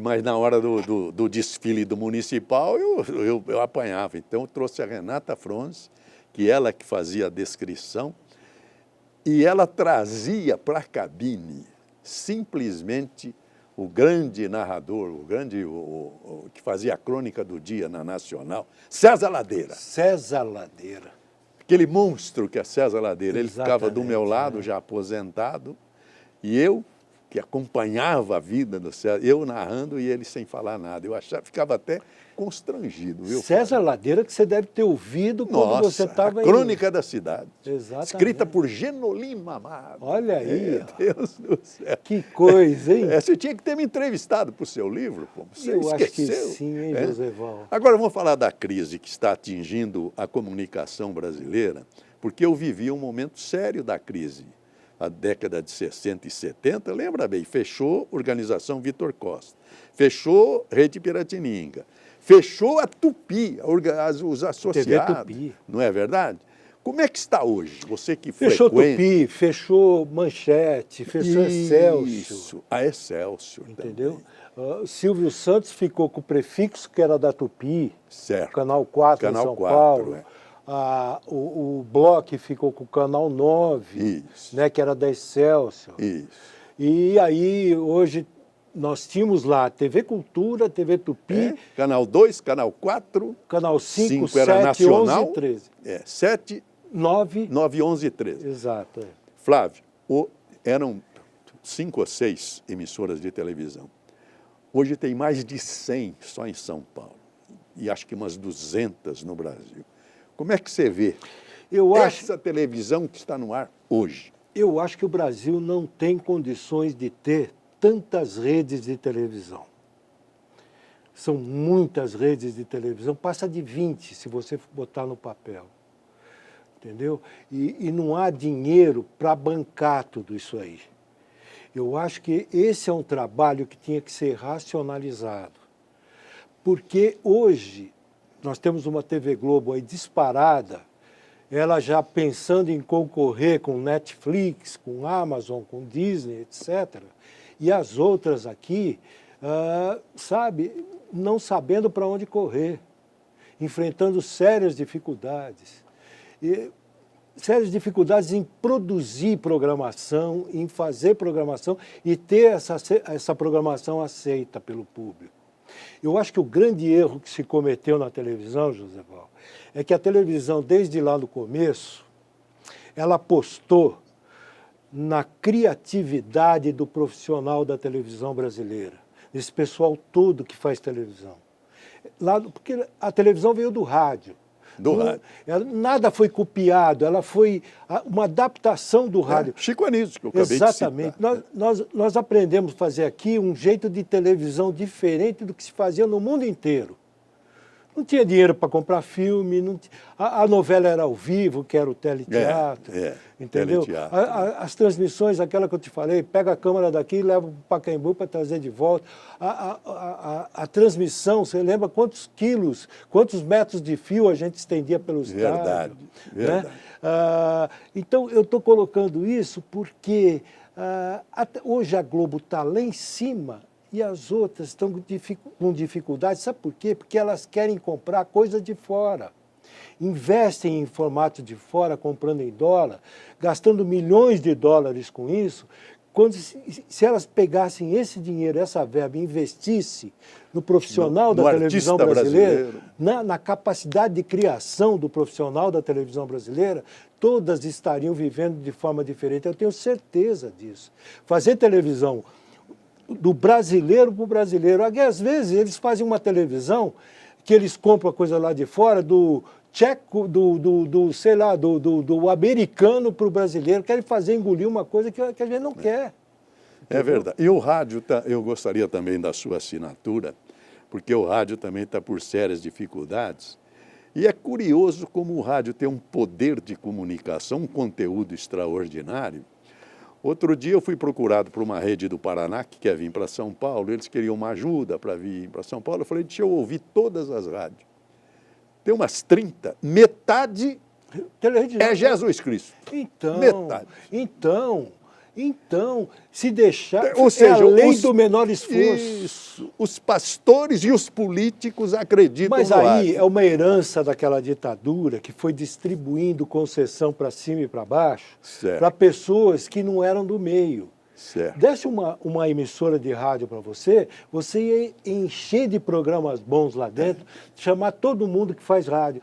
mas na hora do desfile do municipal eu apanhava. Então eu trouxe a Renata Fronze, que ela que fazia a descrição, e ela trazia para a cabine simplesmente o grande narrador, o que fazia a crônica do dia na Nacional, César Ladeira. César Ladeira. Aquele monstro que é César Ladeira, ele ficava do meu lado, já aposentado, e eu, que acompanhava a vida do César, eu narrando e ele sem falar nada. Eu ficava até constrangido. Viu, César Ladeira, que você deve ter ouvido quando você estava em... Crônica da Cidade. Exatamente. Escrita por Genolima Amado. Olha aí. Meu Deus do céu. Que coisa, hein? Você tinha que ter me entrevistado para o seu livro. Pô. Você eu esqueceu. Acho que sim, hein, Joséval? Agora vamos falar da crise que está atingindo a comunicação brasileira, porque eu vivi um momento sério da crise. A década de 60 e 70, lembra bem, fechou a Organização Vitor Costa, fechou Rede Piratininga, fechou a Tupi, os associados, Tupi. Não é verdade? Como é que está hoje? Você que fechou frequenta... Tupi, fechou Manchete, fechou Excelsior. Isso, a Excelsior. Entendeu? Silvio Santos ficou com o prefixo que era da Tupi, certo. Canal 4 em São Paulo. O Bloch ficou com o Canal 9, né, que era da Excelsior. Isso. E aí, hoje, nós tínhamos lá TV Cultura, TV Tupi. Canal 2, Canal 4. Canal 5, 7, era nacional, 11 e 13. 7, 9, 11 e 13. Exato. Flávio, eram 5 ou 6 emissoras de televisão. Hoje tem mais de 100 só em São Paulo. E acho que umas 200 no Brasil. Como é que você vê essa televisão que está no ar hoje? Eu acho que o Brasil não tem condições de ter tantas redes de televisão. São muitas redes de televisão, passa de 20 se você botar no papel. Entendeu? E não há dinheiro para bancar tudo isso aí. Eu acho que esse é um trabalho que tinha que ser racionalizado. Porque hoje nós temos uma TV Globo aí disparada, ela já pensando em concorrer com Netflix, com Amazon, com Disney, etc. E as outras aqui, sabe, não sabendo para onde correr, enfrentando sérias dificuldades. Sérias dificuldades em produzir programação, em fazer programação e ter essa programação aceita pelo público. Eu acho que o grande erro que se cometeu na televisão, Joséval, é que a televisão, desde lá no começo, ela apostou na criatividade do profissional da televisão brasileira, desse pessoal todo que faz televisão. Porque a televisão veio do rádio. Nada foi copiado, ela foi uma adaptação do rádio. Chico Anísio, que eu acabei Exatamente. de citar. Nós aprendemos a fazer aqui um jeito de televisão diferente do que se fazia no mundo inteiro. Não tinha dinheiro para comprar filme, a novela era ao vivo, que era o teleteatro, entendeu? Teleteatro. As transmissões, aquela que eu te falei, pega a câmera daqui e leva para o Pacaembu para trazer de volta. A transmissão, você lembra quantos quilos, quantos metros de fio a gente estendia pelo estádio? Verdade. Né? Então, eu estou colocando isso porque hoje a Globo está lá em cima e as outras estão com dificuldade. Sabe por quê? Porque elas querem comprar coisa de fora. Investem em formato de fora, comprando em dólar, gastando milhões de dólares com isso. Se elas pegassem esse dinheiro, essa verba, e investissem no profissional da televisão brasileira, na capacidade de criação do profissional da televisão brasileira, todas estariam vivendo de forma diferente. Eu tenho certeza disso. Fazer televisão do brasileiro para o brasileiro. Às vezes eles fazem uma televisão que eles compram a coisa lá de fora, do tcheco, sei lá, do americano para o brasileiro, querem fazer engolir uma coisa que a gente não quer. É verdade. E o rádio, eu gostaria também da sua assinatura, porque o rádio também está por sérias dificuldades. E é curioso como o rádio tem um poder de comunicação, um conteúdo extraordinário. Outro dia eu fui procurado por uma rede do Paraná que quer vir para São Paulo, eles queriam uma ajuda para vir para São Paulo. Eu falei, deixa eu ouvir todas as rádios. Tem umas 30, metade é Jesus Cristo. Metade. Então, se deixar, ou seja, é a lei do menor esforço. Isso, os pastores e os políticos acreditam Mas no aí rádio. é uma herança daquela ditadura que foi distribuindo concessão para cima e para baixo para pessoas que não eram do meio. Certo. Desse uma emissora de rádio para você ia encher de programas bons lá dentro, chamar todo mundo que faz rádio.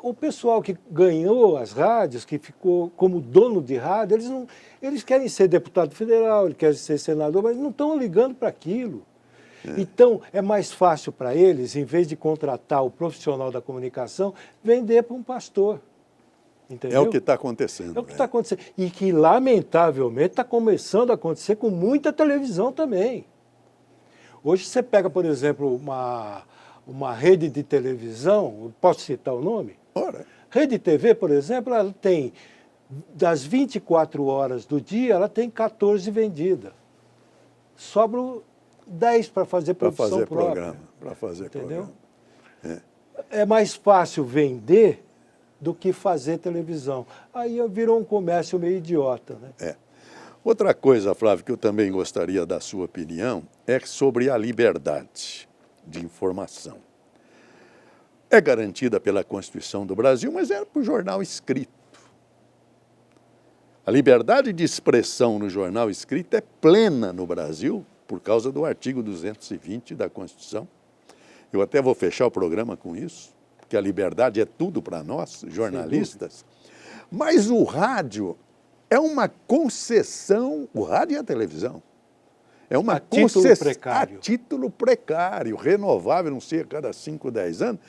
O pessoal que ganhou as rádios, que ficou como dono de rádio, eles querem ser deputado federal, eles querem ser senador, mas não estão ligando para aquilo. Então, é mais fácil para eles, em vez de contratar o profissional da comunicação, vender para um pastor. Entendeu? É o que está acontecendo. É o que está acontecendo. E que, lamentavelmente, está começando a acontecer com muita televisão também. Hoje você pega, por exemplo, uma rede de televisão, posso citar o nome? Ora. Rede TV, por exemplo, ela tem, das 24 horas do dia, ela tem 14 vendidas. Sobram 10 para fazer produção própria. Para fazer entendeu? Programa. É mais fácil vender do que fazer televisão. Aí virou um comércio meio idiota, né? Outra coisa, Flávio, que eu também gostaria da sua opinião, é sobre a liberdade de informação. É garantida pela Constituição do Brasil, mas é para o jornal escrito. A liberdade de expressão no jornal escrito é plena no Brasil, por causa do artigo 220 da Constituição. Eu até vou fechar o programa com isso, porque a liberdade é tudo para nós, jornalistas. Mas o rádio é uma concessão, o rádio e a televisão. É uma concessão a título precário, renovável, não sei, a cada 5, 10 anos,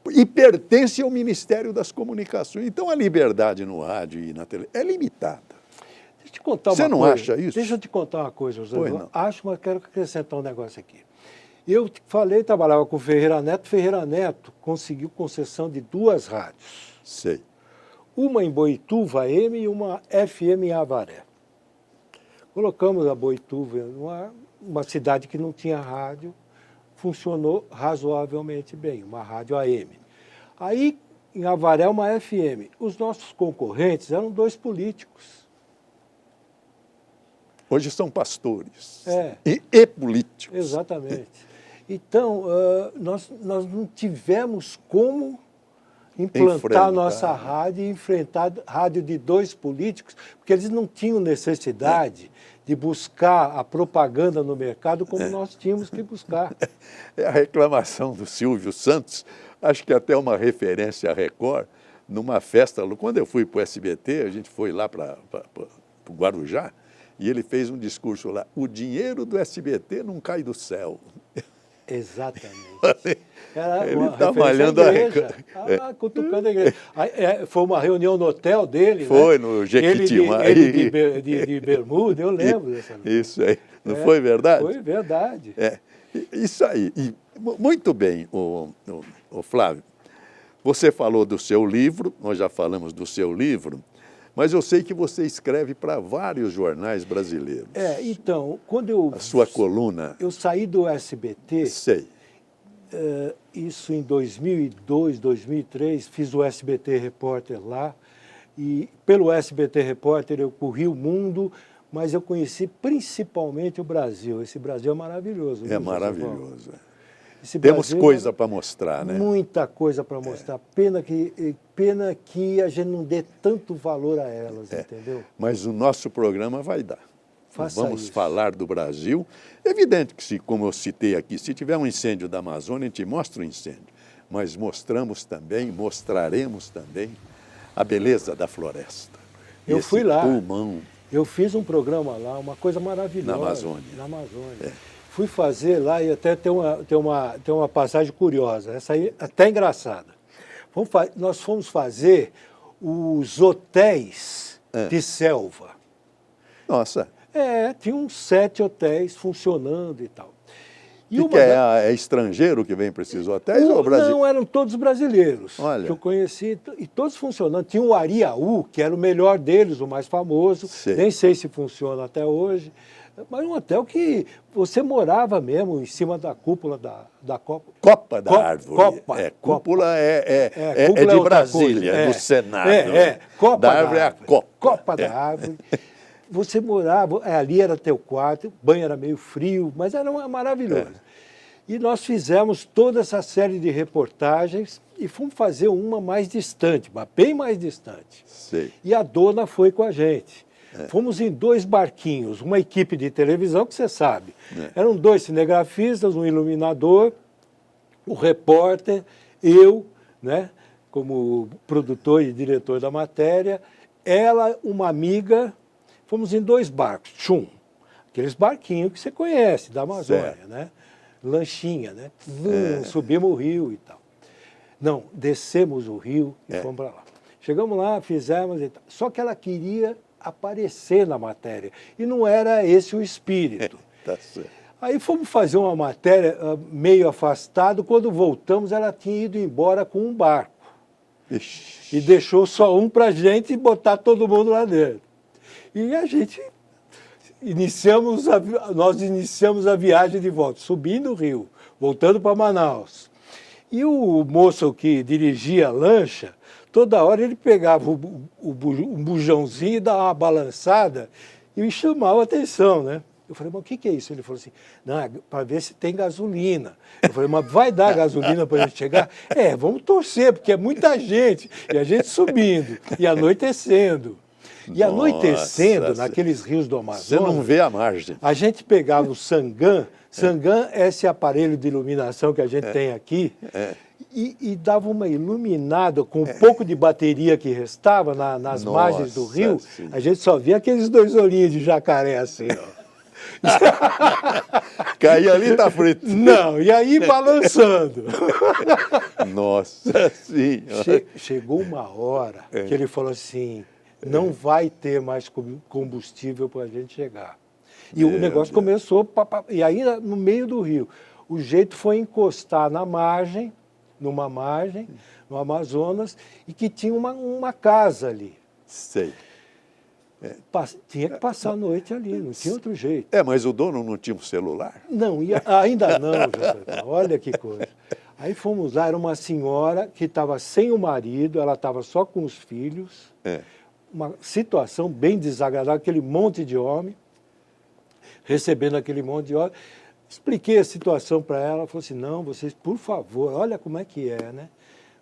e pertence ao Ministério das Comunicações. Então, a liberdade no rádio e na televisão é limitada. Deixa eu te contar uma coisa. Você não acha isso? Deixa eu te contar uma coisa, José. Pois não. Acho, mas quero acrescentar um negócio aqui. Eu te falei, trabalhava com o Ferreira Neto conseguiu concessão de 2 rádios. Sei. Uma em Boituva, AM, e uma FM em Avaré. Colocamos a Boituva uma cidade que não tinha rádio, funcionou razoavelmente bem, uma rádio AM. Aí, em Avaré, uma FM. Os nossos concorrentes eram 2 políticos. Hoje são pastores e políticos. Exatamente. Então, nós não tivemos como implantar nossa rádio e enfrentar rádio de 2 políticos, porque eles não tinham necessidade de buscar a propaganda no mercado como nós tínhamos que buscar. É a reclamação do Silvio Santos, acho que até uma referência à Record, numa festa, quando eu fui para o SBT, a gente foi lá para para o Guarujá, e ele fez um discurso lá, o dinheiro do SBT não cai do céu. Exatamente. Ele está malhando a igreja. Cutucando a igreja. Foi uma reunião no hotel dele, foi, né? no Jequitimai. Ele de bermuda, eu lembro dessa vez. Isso aí. Não foi verdade? Foi verdade. Isso aí. E, muito bem, o Flávio. Você falou do seu livro, nós já falamos do seu livro, mas eu sei que você escreve para vários jornais brasileiros. Então, quando eu... A sua coluna... Eu saí do SBT... Sei. Isso em 2002, 2003, fiz o SBT Repórter lá, e pelo SBT Repórter eu corri o mundo, mas eu conheci principalmente o Brasil. Esse Brasil é maravilhoso. É maravilhoso. Temos coisa para mostrar, né? Muita coisa para mostrar. Pena que a gente não dê tanto valor a elas, entendeu? Mas o nosso programa vai dar. Vamos isso. falar do Brasil. Evidente que, como eu citei aqui, se tiver um incêndio da Amazônia, a gente mostra o incêndio. Mas mostraremos também a beleza da floresta. Eu fui lá. Pulmão. Eu fiz um programa lá, uma coisa maravilhosa. Na Amazônia. Fui fazer lá e até tem uma passagem curiosa, essa aí até engraçada. Nós fomos fazer os hotéis de selva. Nossa. Tinha uns 7 hotéis funcionando e tal. É estrangeiro que vem para esses hotéis ou brasileiro? Não, eram todos brasileiros. Olha. Que eu conheci, e todos funcionando. Tinha o Ariaú, que era o melhor deles, o mais famoso. Sei. Nem sei se funciona até hoje. Mas um hotel que você morava mesmo em cima da cúpula da Copa. Copa da Árvore. Cúpula é de Brasília, do Senado. Copa da Árvore é a Copa. Copa da Árvore. Você morava, ali era teu quarto, o banho era meio frio, mas era maravilhoso. E nós fizemos toda essa série de reportagens e fomos fazer uma mais distante, mas bem mais distante. Sei. E a dona foi com a gente. Fomos em 2 barquinhos, uma equipe de televisão, que você sabe. Eram 2 cinegrafistas, um iluminador, o repórter, eu, né, como produtor e diretor da matéria, ela, uma amiga. Fomos em 2 barcos, aqueles barquinhos que você conhece, da Amazônia, né? Lanchinha, né? Subimos o rio e tal. Não, descemos o rio e fomos para lá. Chegamos lá, fizemos e tal. Só que ela queria aparecer na matéria. E não era esse o espírito. Tá certo. Aí fomos fazer uma matéria meio afastado. Quando voltamos, ela tinha ido embora com um barco. Ixi. E deixou só um para a gente botar todo mundo lá dentro. E a gente nós iniciamos a viagem de volta, subindo o rio, voltando para Manaus. E o moço que dirigia a lancha, toda hora ele pegava um bujãozinho e dava uma balançada e me chamava a atenção, né? Eu falei, mas o que é isso? Ele falou assim, não, é para ver se tem gasolina. Eu falei, mas vai dar gasolina para a gente chegar? Vamos torcer, porque é muita gente. E a gente subindo e anoitecendo. E anoitecendo, naqueles rios do Amazonas... Você não vê a margem. A gente pegava o Sangam. Sangam é esse aparelho de iluminação que a gente tem aqui. E dava uma iluminada com um pouco de bateria que restava nas margens do rio. Sim. A gente só via aqueles 2 olhinhos de jacaré assim, ó. Cair ali tá frito. Não, e aí balançando. Nossa Senhora. Chegou uma hora que ele falou assim... Não vai ter mais combustível para a gente chegar. E o negócio começou, e aí no meio do rio. O jeito foi encostar numa margem, no Amazonas, e que tinha uma casa ali. Sei. Tinha que passar a noite ali, não tinha outro jeito. Mas o dono não tinha um celular? Não, ainda não, José. Olha que coisa. Aí fomos lá, era uma senhora que estava sem o marido, ela estava só com os filhos. Uma situação bem desagradável, aquele monte de homem, recebendo aquele monte de homem. Expliquei a situação para ela, ela falou assim, não, vocês, por favor, olha como é que é, né?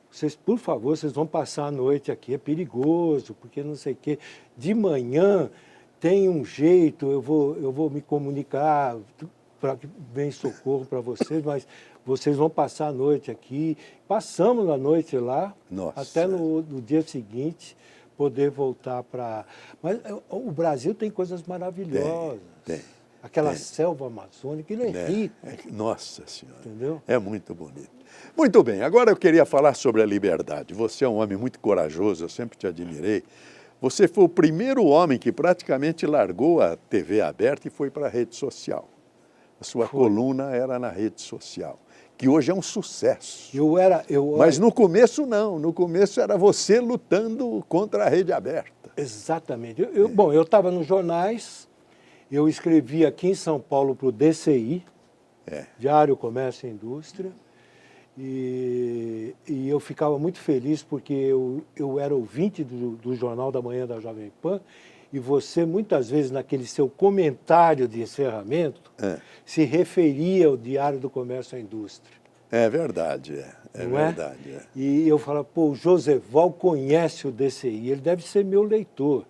Vocês, por favor, vocês vão passar a noite aqui, é perigoso, porque não sei o quê. De manhã tem um jeito, eu vou me comunicar para que venha socorro para vocês, mas vocês vão passar a noite aqui. Passamos a noite lá, até no dia seguinte. poder voltar para... Mas o Brasil tem coisas maravilhosas. Tem. Aquela selva amazônica, ele é rico. Nossa Senhora. Entendeu? É muito bonito. Muito bem, agora eu queria falar sobre a liberdade. Você é um homem muito corajoso, eu sempre te admirei. Você foi o primeiro homem que praticamente largou a TV aberta e foi para a rede social. A sua coluna era na rede social, que hoje é um sucesso. Mas no começo não, no começo era você lutando contra a rede aberta. Exatamente. Bom, eu estava nos jornais, eu escrevi aqui em São Paulo para o DCI, Diário Comércio e Indústria, e eu ficava muito feliz porque eu era ouvinte do Jornal da Manhã da Jovem Pan, e você, muitas vezes, naquele seu comentário de encerramento, se referia ao Diário do Comércio e Indústria. É verdade, é verdade. E eu falava, pô, o Joseval conhece o DCI, ele deve ser meu leitor.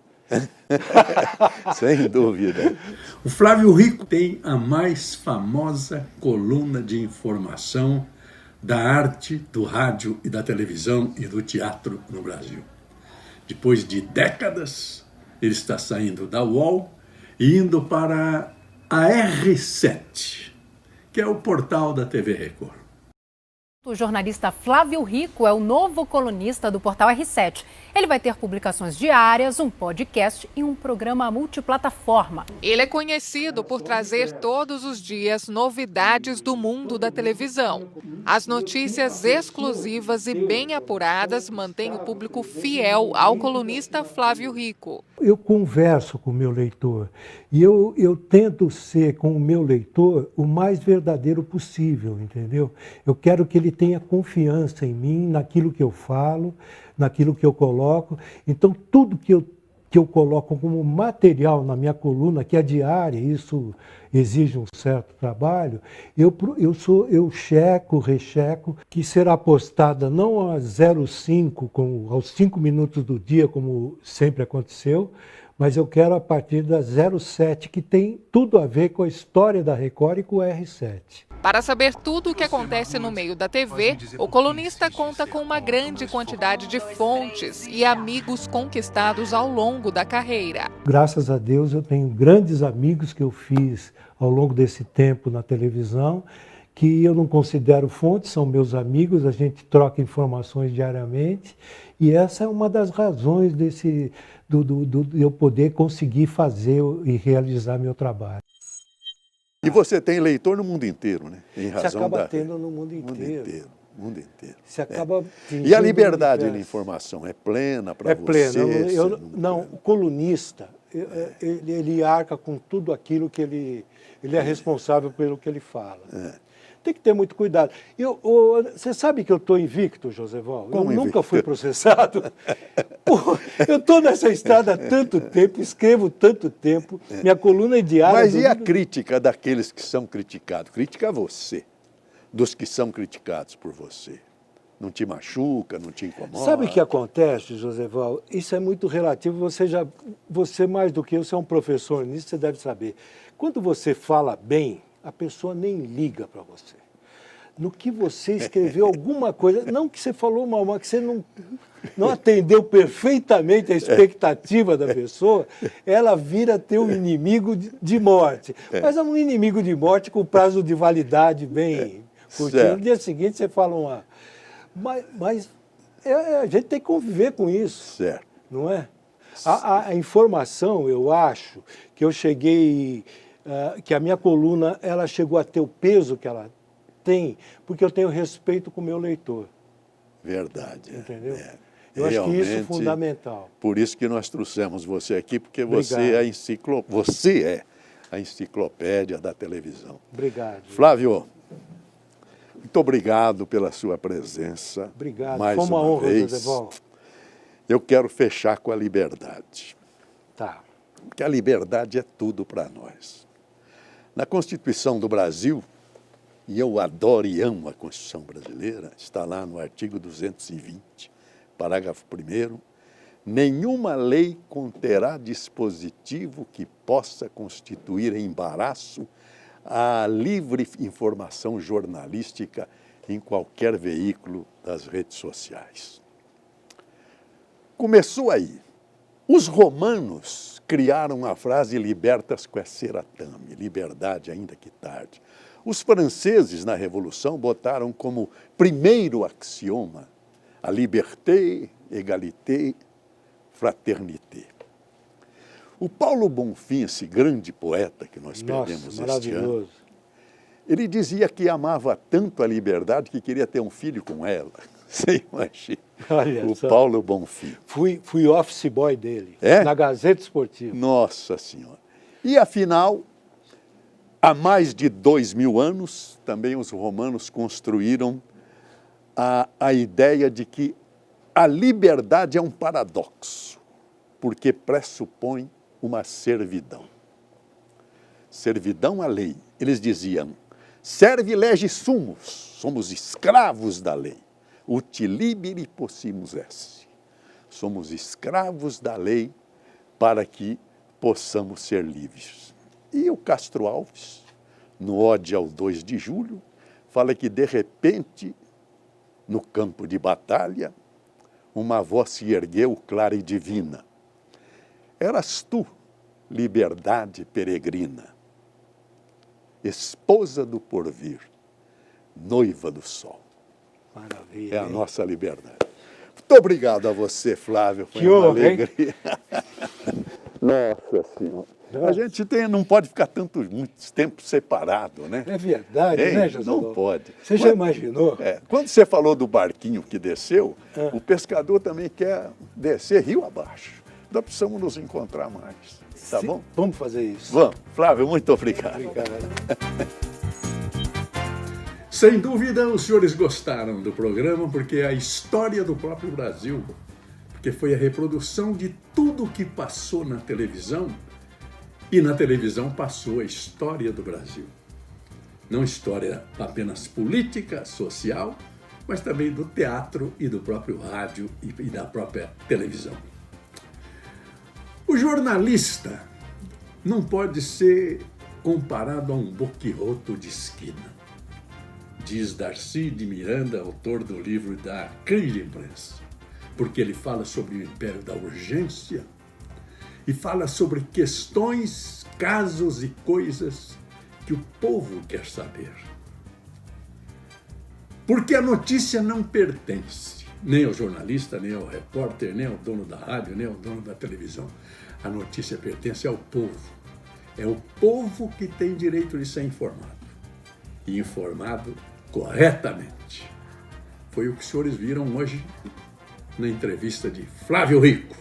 Sem dúvida. O Flávio Rico tem a mais famosa coluna de informação da arte, do rádio e da televisão e do teatro no Brasil. Depois de décadas, ele está saindo da UOL e indo para a R7, que é o portal da TV Record. O jornalista Flávio Rico é o novo colunista do portal R7. Ele vai ter publicações diárias, um podcast e um programa multiplataforma. Ele é conhecido por trazer todos os dias novidades do mundo da televisão. As notícias exclusivas e bem apuradas mantêm o público fiel ao colunista Flávio Rico. Eu converso com o meu leitor e eu tento ser com o meu leitor o mais verdadeiro possível, entendeu? Eu quero que ele tenha confiança em mim, naquilo que eu falo, naquilo que eu coloco. Então, tudo que eu coloco como material na minha coluna, que é diária, isso exige um certo trabalho, eu checo, recheco, que será postada não às 05, aos 5 minutos do dia, como sempre aconteceu, mas eu quero a partir das 07, que tem tudo a ver com a história da Record e com o R7. Para saber tudo o que acontece no meio da TV, o colunista conta com uma grande quantidade de fontes e amigos conquistados ao longo da carreira. Graças a Deus eu tenho grandes amigos que eu fiz ao longo desse tempo na televisão, que eu não considero fontes, são meus amigos, a gente troca informações diariamente, e essa é uma das razões de eu poder conseguir fazer e realizar meu trabalho. E você tem leitor no mundo inteiro, né? Em razão você acaba tendo no mundo inteiro. Mundo inteiro. Você acaba E a liberdade de informação é plena para você? É plena. Não, o colunista, ele arca com tudo aquilo que ele é responsável pelo que ele fala. Tem que ter muito cuidado. Você sabe que eu estou invicto, Joseval? Eu nunca fui processado. Eu estou nessa estrada há tanto tempo, escrevo tanto tempo, minha coluna é diária. Mas e a crítica daqueles que são criticados? Critica você, dos que são criticados por você. Não te machuca, não te incomoda? Sabe o que acontece, Joseval? Isso é muito relativo. Você mais do que eu, você é um professor nisso, você deve saber. Quando você fala bem, a pessoa nem liga para você. No que você escreveu alguma coisa, não que você falou mal, mas que você não atendeu perfeitamente a expectativa da pessoa, ela vira teu inimigo de morte. Mas é um inimigo de morte com prazo de validade bem curtinho. No dia seguinte você fala uma... Mas a gente tem que conviver com isso, certo. Não é? A informação, eu acho, que eu cheguei... que a minha coluna ela chegou a ter o peso que ela tem, porque eu tenho respeito com o meu leitor. Verdade. Entendeu? Eu acho que isso é fundamental. Por isso que nós trouxemos você aqui, porque você é a enciclopédia da televisão. Obrigado. Flávio, muito obrigado pela sua presença. Obrigado. Mais Foi uma honra, vez. Joseval. Eu quero fechar com a liberdade. Tá. Porque a liberdade é tudo para nós. Na Constituição do Brasil, e eu adoro e amo a Constituição brasileira, está lá no artigo 220, parágrafo 1º, nenhuma lei conterá dispositivo que possa constituir embaraço à livre informação jornalística em qualquer veículo das redes sociais. Começou aí. Os romanos criaram a frase libertas quae tame, liberdade ainda que tarde. Os franceses, na Revolução, botaram como primeiro axioma a liberté, égalité, fraternité. O Paulo Bonfim, esse grande poeta que nós perdemos este ano, ele dizia que amava tanto a liberdade que queria ter um filho com ela. Você imagina? Olha o só. Paulo Bonfim. Fui office boy dele, na Gazeta Esportiva. Nossa Senhora. E afinal, há mais de 2000 anos, também os romanos construíram a ideia de que a liberdade é um paradoxo, porque pressupõe uma servidão. Servidão à lei. Eles diziam, serve lege sumus, somos escravos da lei. Ut liberi possumus esse. Somos escravos da lei para que possamos ser livres. E o Castro Alves, no Ode ao 2 de Julho, fala que, de repente, no campo de batalha, uma voz se ergueu clara e divina. Eras tu, liberdade peregrina, esposa do porvir, noiva do sol. Maravilha. É a nossa liberdade. Muito obrigado a você, Flávio. Foi uma alegria. Nossa Senhora. A gente não pode ficar muito tempo separado, né? É verdade, né, José? Não pode. Você já imaginou? Quando você falou do barquinho que desceu, o pescador também quer descer rio abaixo. Nós precisamos nos encontrar mais, tá bom? Vamos fazer isso. Vamos. Flávio, muito obrigado. Obrigado. Sem dúvida, os senhores gostaram do programa, porque é a história do próprio Brasil, porque foi a reprodução de tudo o que passou na televisão, e na televisão passou a história do Brasil. Não história apenas política, social, mas também do teatro e do próprio rádio e da própria televisão. O jornalista não pode ser comparado a um boquiroto de esquina, diz Darcy de Miranda, autor do livro da Grande Imprensa, porque ele fala sobre o império da urgência e fala sobre questões, casos e coisas que o povo quer saber. Porque a notícia não pertence nem ao jornalista, nem ao repórter, nem ao dono da rádio, nem ao dono da televisão. A notícia pertence ao povo. É o povo que tem direito de ser informado. E informado corretamente. Foi o que os senhores viram hoje na entrevista de Flávio Rico.